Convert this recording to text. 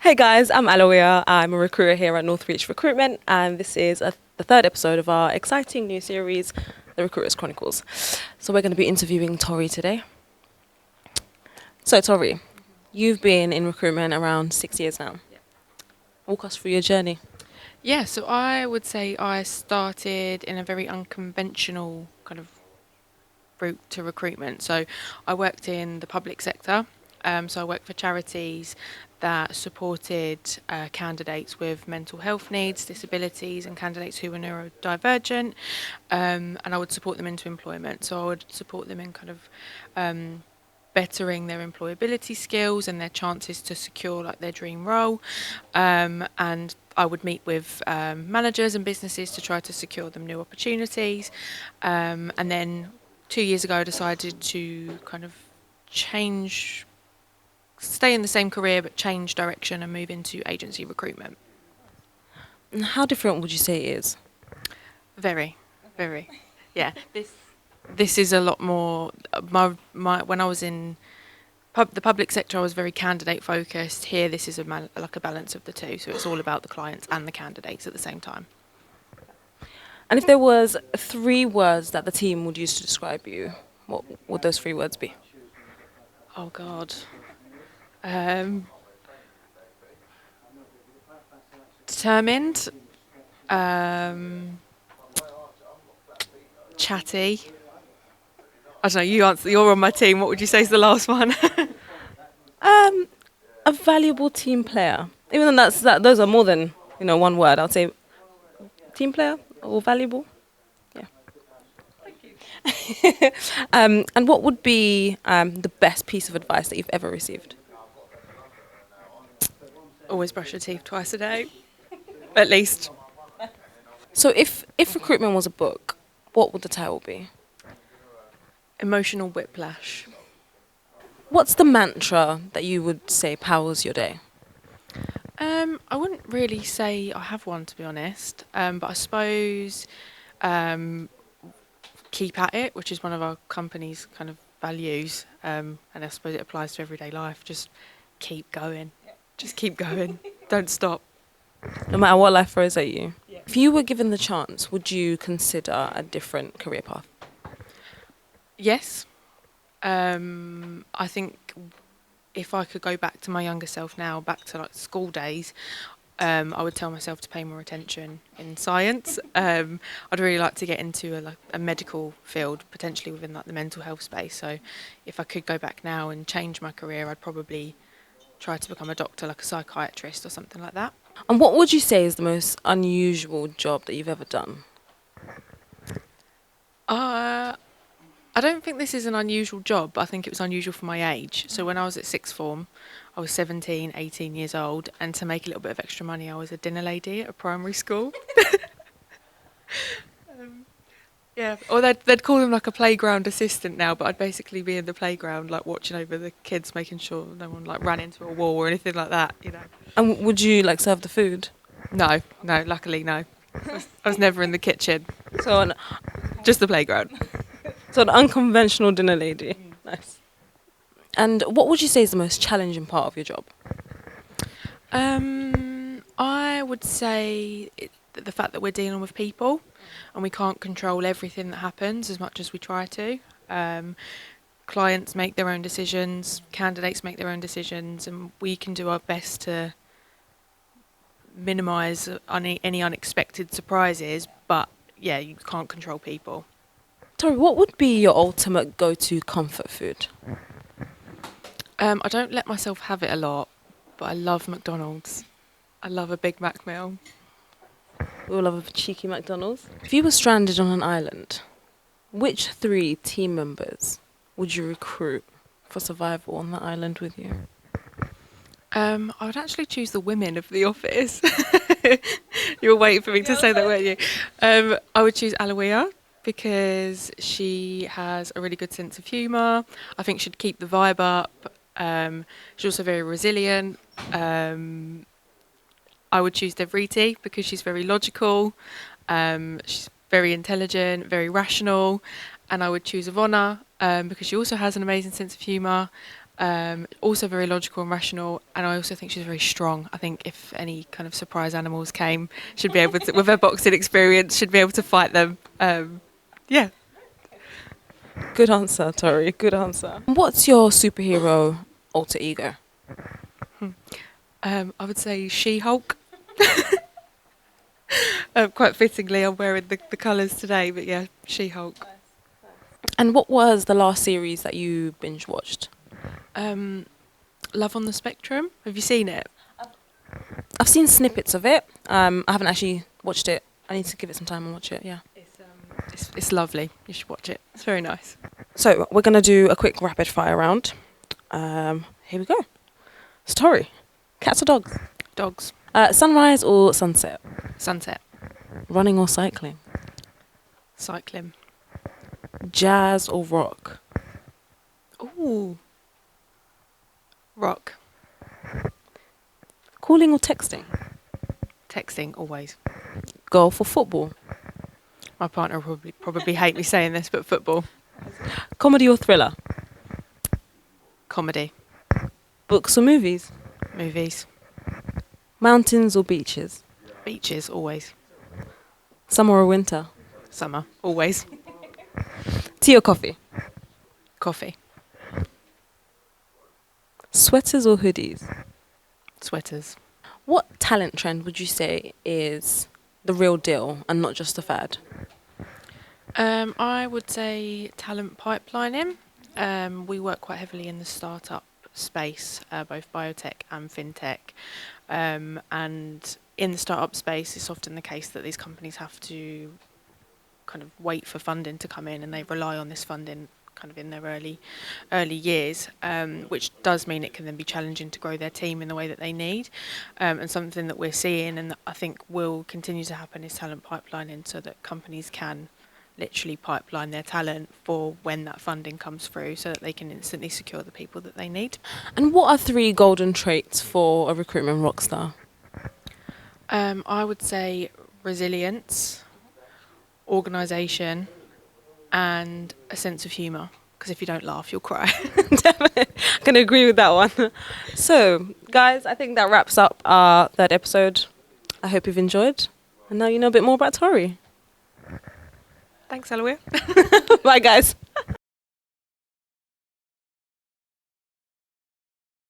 Hey guys, I'm Alwiya. I'm a recruiter here at Northreach Recruitment, and this is the third episode of our exciting new series, the Recruiters Chronicles. So we're going to be interviewing Tori today. So Tori, you've been in recruitment around 6 years now. Walk us through your journey. Yeah, so I would say I started in a very unconventional kind of route to recruitment. So I worked in the public sector. So I worked for charities that supported candidates with mental health needs, disabilities, and candidates who were neurodivergent. And I would support them into employment. So I would support them in kind of bettering their employability skills and their chances to secure like their dream role. And I would meet with managers and businesses to try to secure them new opportunities. And then 2 years ago, I decided to kind of stay in the same career, but change direction and move into agency recruitment. And how different would you say it is? Very, very. Yeah, this is a lot more. When I was in the public sector, I was very candidate focused. Here, this is like a balance of the two. So it's all about the clients and the candidates at the same time. And if there was 3 words that the team would use to describe you, what would those 3 words be? Oh God. Determined. Chatty. I don't know. You answer. You're on my team. What would you say is the last one? A valuable team player. Even though those are more than one word, I'd say team player or valuable. Yeah. Thank you. And what would be the best piece of advice that you've ever received? Always brush your teeth twice a day, at least. So if recruitment was a book, what would the title be? Emotional whiplash. What's the mantra that you would say powers your day? I wouldn't really say I have one, to be honest. But I suppose keep at it, which is one of our company's kind of values. And I suppose it applies to everyday life. Just keep going. Just keep going. Don't stop. No matter what life throws at you. Yeah. If you were given the chance, would you consider a different career path? Yes. I think if I could go back to my younger self now, back to like school days, I would tell myself to pay more attention in science. I'd really like to get into a medical field, potentially within like the mental health space. So if I could go back now and change my career, I'd probably try to become a doctor, like a psychiatrist or something like that. And what would you say is the most unusual job that you've ever done? I don't think this is an unusual job, but I think it was unusual for my age. So when I was at sixth form, I was 17, 18 years old, and to make a little bit of extra money, I was a dinner lady at a primary school. Yeah, or they'd call him like a playground assistant now, but I'd basically be in the playground, like watching over the kids, making sure no one like ran into a wall or anything like that, you know. And would you like serve the food? No, luckily no. I was never in the kitchen. So Just the playground. So an unconventional dinner lady. Nice. And what would you say is the most challenging part of your job? I would say the fact that we're dealing with people and we can't control everything that happens as much as we try to. Clients make their own decisions, candidates make their own decisions, and we can do our best to minimise any unexpected surprises, but yeah, you can't control people. Tori, what would be your ultimate go-to comfort food? I don't let myself have it a lot, but I love McDonald's. I love a Big Mac meal. We all love a cheeky McDonald's. If you were stranded on an island, which 3 team members would you recruit for survival on the island with you? I would actually choose the women of the office. You were waiting for me to say that, weren't you? I would choose Alwiya because she has a really good sense of humour. I think she'd keep the vibe up. She's also very resilient. I would choose Devriti because she's very logical. She's very intelligent, very rational. And I would choose Ivona because she also has an amazing sense of humour. Also very logical and rational, and I also think she's very strong. I think if any kind of surprise animals came, she'd be able to, with her boxing experience, she'd be able to fight them. Yeah. Good answer, Tori. Good answer. What's your superhero alter ego? I would say She-Hulk. Quite fittingly, I'm wearing the colours today, but yeah, She-Hulk. And what was the last series that you binge watched? Love on the Spectrum. Have you seen it? I've seen snippets of it. I haven't actually watched it. I need to give it some time and watch it. Yeah. It's lovely. You should watch it. It's very nice. So we're gonna do a quick rapid fire round. Here we go. Story. Cats or dogs? Dogs. Sunrise or sunset? Sunset. Running or cycling? Cycling. Jazz or rock? Ooh. Rock. Calling or texting? Texting always. Golf or football? My partner will probably hate me saying this, but football. Comedy or thriller? Comedy. Books or movies? Movies. Mountains or beaches? Beaches always. Summer or winter? Summer always. Tea or coffee? Coffee. Sweaters or hoodies? Sweaters. What talent trend would you say is the real deal and not just a fad? I would say talent pipelining. We work quite heavily in the startup space, both biotech and fintech. And in the startup space, it's often the case that these companies have to kind of wait for funding to come in, and they rely on this funding kind of in their early years, which does mean it can then be challenging to grow their team in the way that they need. And something that we're seeing, and that I think will continue to happen, is talent pipelining, so that companies can literally pipeline their talent for when that funding comes through, so that they can instantly secure the people that they need. And what are 3 golden traits for a recruitment rockstar? I would say resilience, organisation, and a sense of humour. Because if you don't laugh, you'll cry. Definitely. I can agree with that one. So, guys, I think that wraps up our 3rd episode. I hope you've enjoyed. And now you know a bit more about Tori. Thanks, Alwiya. Bye, guys.